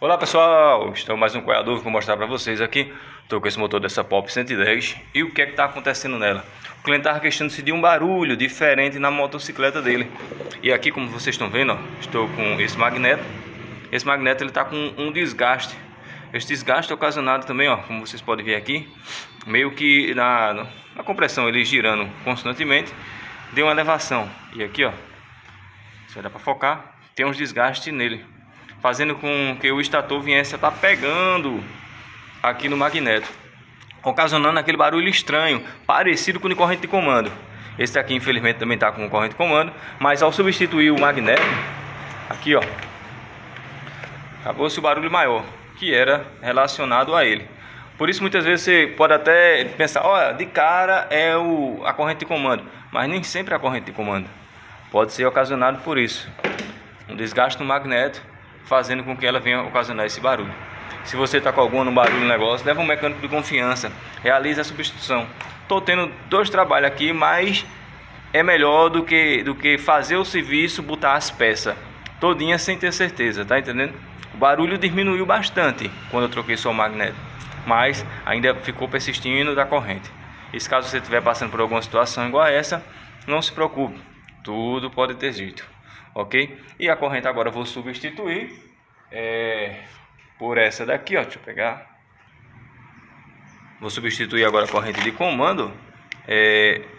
Olá pessoal, estou mais um coiador que vou mostrar para vocês aqui. Estou com esse motor dessa Pop 110 e o que é que está acontecendo nela? O cliente estava queixando-se de um barulho diferente na motocicleta dele. E aqui, como vocês estão vendo, ó, estou com esse magneto. Esse magneto ele está com um desgaste. Esse desgaste é ocasionado também, ó, como vocês podem ver aqui, meio que na compressão, ele girando constantemente, deu uma elevação. E aqui, ó, se vai dar para focar, tem uns desgastes nele, fazendo com que o estator viesse a estar pegando aqui no magneto, ocasionando aquele barulho estranho, parecido com o de corrente de comando. Esse aqui infelizmente também está com corrente de comando, mas ao substituir o magneto, aqui ó, acabou-se o barulho maior, que era relacionado a ele. Por isso muitas vezes você pode até pensar, olha, de cara é a corrente de comando, mas nem sempre é a corrente de comando. Pode ser ocasionado por isso, um desgaste no magneto, fazendo com que ela venha ocasionar esse barulho. Se você está com algum barulho no negócio, leva um mecânico de confiança, realize a substituição. Estou tendo dois trabalhos aqui, mas é melhor do que fazer o serviço, botar as peças todinha sem ter certeza, tá entendendo? O barulho diminuiu bastante quando eu troquei só o magneto, mas ainda ficou persistindo da corrente. E se caso você estiver passando por alguma situação igual a essa, não se preocupe, tudo pode ter jeito, ok? E a corrente agora eu vou substituir por essa daqui, ó, deixa eu pegar. Vou substituir agora a corrente de comando.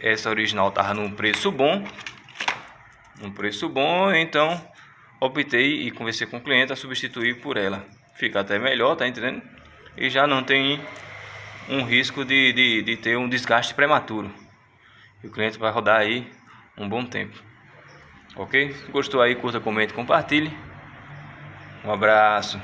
Essa original estava num preço bom, então optei e conversei com o cliente a substituir por ela. Fica até melhor, tá entendendo? E já não tem um risco de ter um desgaste prematuro. E o cliente vai rodar aí um bom tempo. Ok? Se gostou aí, curta, comente, compartilhe. Um abraço.